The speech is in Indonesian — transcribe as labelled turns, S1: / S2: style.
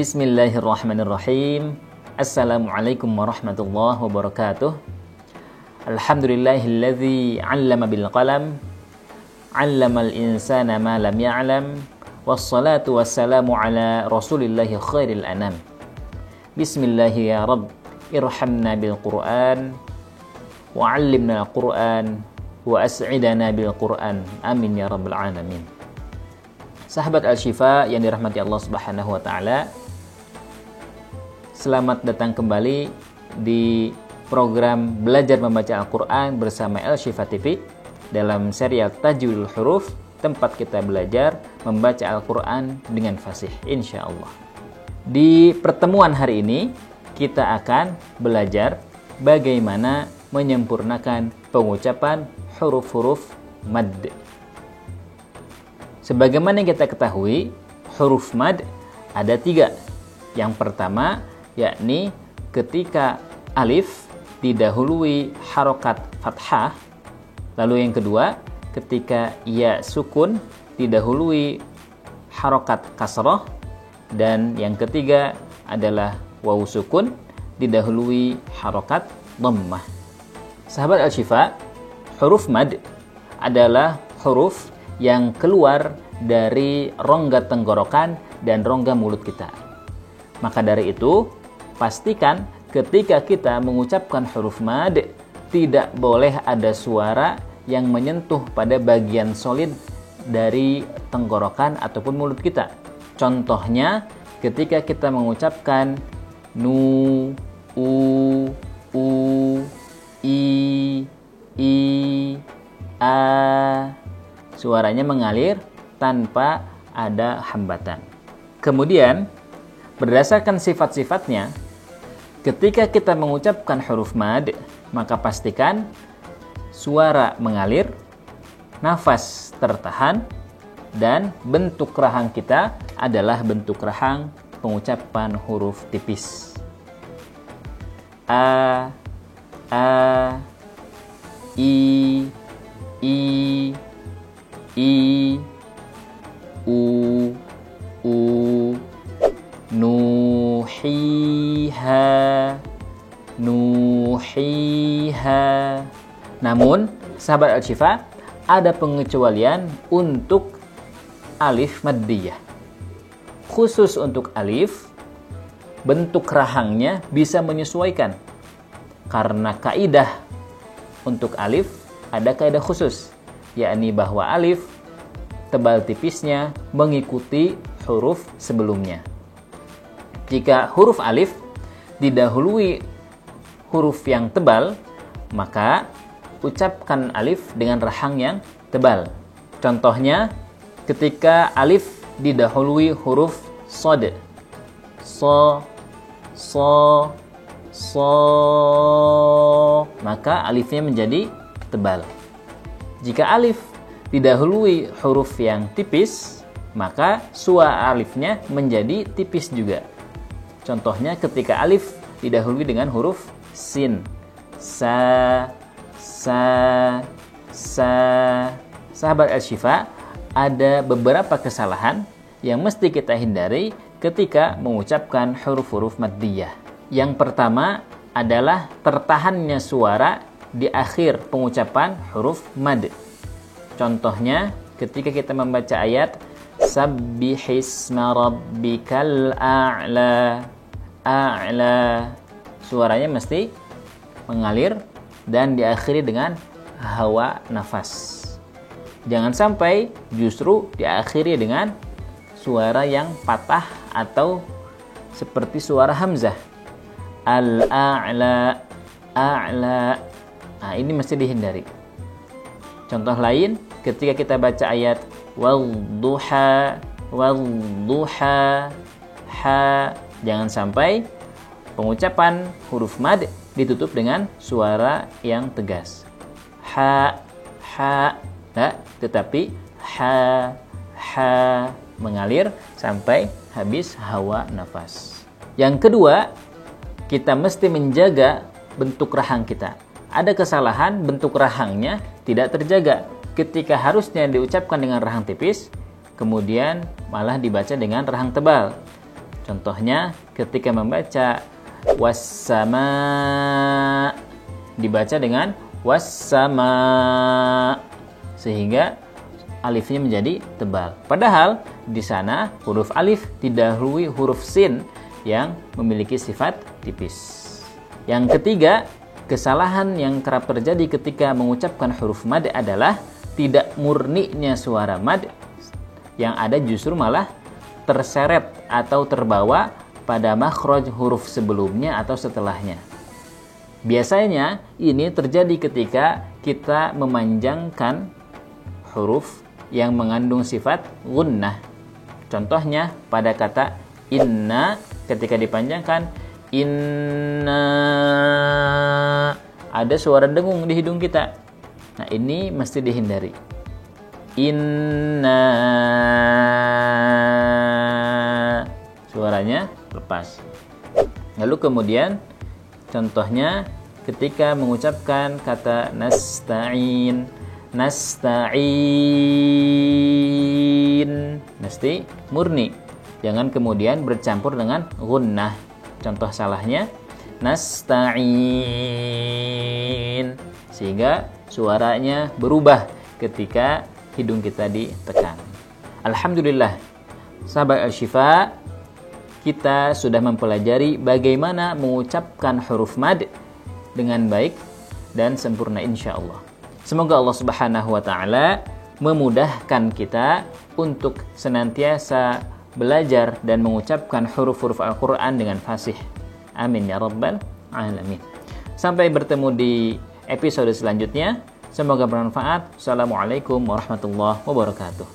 S1: Bismillahirrahmanirrahim. Assalamualaikum warahmatullahi wabarakatuh. Alhamdulillahilladzi 'allama bil qalam, 'allamal insana ma lam ya'lam. Wassalatu wassalamu ala rasulillahi khairil anam. Bismillahi ya Rabb, irhamna bil Qur'an wa 'allimna al-Qur'an wa as'idana bil Qur'an. Amin ya rabbal alamin. Sahabat Al-Syifa yang dirahmati Allah Subhanahu wa taala, selamat datang kembali di program Belajar Membaca Al-Quran bersama Al-Syifa TV dalam serial Tajwidul Huruf, tempat kita belajar membaca Al-Quran dengan fasih, insya Allah. Di pertemuan hari ini, kita akan belajar bagaimana menyempurnakan pengucapan huruf-huruf mad. Sebagaimana kita ketahui, huruf mad ada 3. Yang pertama, yakni ketika alif didahului harokat fathah. Lalu yang kedua, ketika ya sukun didahului harokat kasroh. Dan yang ketiga adalah waw sukun didahului harokat dhammah. Sahabat Al-Syifa, huruf mad adalah huruf yang keluar dari rongga tenggorokan dan rongga mulut kita. Maka dari itu, pastikan ketika kita mengucapkan huruf mad, tidak boleh ada suara yang menyentuh pada bagian solid dari tenggorokan ataupun mulut kita. Contohnya, ketika kita mengucapkan nu, u, i, a, suaranya mengalir tanpa ada hambatan. Kemudian, berdasarkan sifat-sifatnya, ketika kita mengucapkan huruf mad, maka pastikan suara mengalir, nafas tertahan, dan bentuk rahang kita adalah bentuk rahang pengucapan huruf tipis. A, I, u, nuhiha. Namun, sahabat Al-Syifa, ada pengecualian untuk alif maddiyah. Khusus untuk alif, bentuk rahangnya bisa menyesuaikan. Karena kaidah untuk alif ada kaidah khusus, yakni bahwa alif tebal tipisnya mengikuti huruf sebelumnya. Jika huruf alif didahului huruf yang tebal, maka ucapkan alif dengan rahang yang tebal. Contohnya, ketika alif didahului huruf shad, maka alifnya menjadi tebal. Jika alif didahului huruf yang tipis, maka suara alifnya menjadi tipis juga. Contohnya ketika alif didahului dengan huruf sin, sa. Sahabat Al-Syifa, ada beberapa kesalahan yang mesti kita hindari ketika mengucapkan huruf-huruf maddiyah. Yang pertama adalah tertahannya suara di akhir pengucapan huruf mad. Contohnya, ketika kita membaca ayat Sabbihisma rabbikal a'la, suaranya mesti mengalir dan diakhiri dengan hawa nafas. Jangan sampai justru diakhiri dengan suara yang patah atau seperti suara hamzah. Al-a'la, a'la. Nah, ini mesti dihindari. Contoh lain, ketika kita baca ayat wadduha, ha, jangan sampai pengucapan huruf mad ditutup dengan suara yang tegas. Ha, nah, tetapi ha mengalir sampai habis hawa nafas. Yang kedua, kita mesti menjaga bentuk rahang kita. Ada kesalahan bentuk rahangnya tidak terjaga. Ketika harusnya diucapkan dengan rahang tipis, kemudian malah dibaca dengan rahang tebal. Contohnya ketika membaca wassama, dibaca dengan wassama, sehingga alifnya menjadi tebal. Padahal di sana huruf alif didahului huruf sin yang memiliki sifat tipis. Yang ketiga, kesalahan yang kerap terjadi ketika mengucapkan huruf mad adalah tidak murninya suara mad, yang ada justru malah terseret atau terbawa pada makhraj huruf sebelumnya atau setelahnya. Biasanya ini terjadi ketika kita memanjangkan huruf yang mengandung sifat gunnah. Contohnya pada kata inna, ketika dipanjangkan inna, ada suara dengung di hidung kita. Nah, ini mesti dihindari. Inna, suaranya lepas. Lalu kemudian contohnya ketika mengucapkan kata nasta'in, nasta'in, mesti murni, jangan kemudian bercampur dengan gunnah. Contoh salahnya nasta'in, sehingga suaranya berubah ketika hidung kita ditekan. Alhamdulillah, sahabat Al-Syifa, kita sudah mempelajari bagaimana mengucapkan huruf mad dengan baik dan sempurna insyaallah. Semoga Allah Subhanahu wa taala memudahkan kita untuk senantiasa belajar dan mengucapkan huruf-huruf Al-Qur'an dengan fasih. Amin ya rabbal alamin. Sampai bertemu di episode selanjutnya. Semoga bermanfaat. Assalamualaikum warahmatullahi wabarakatuh.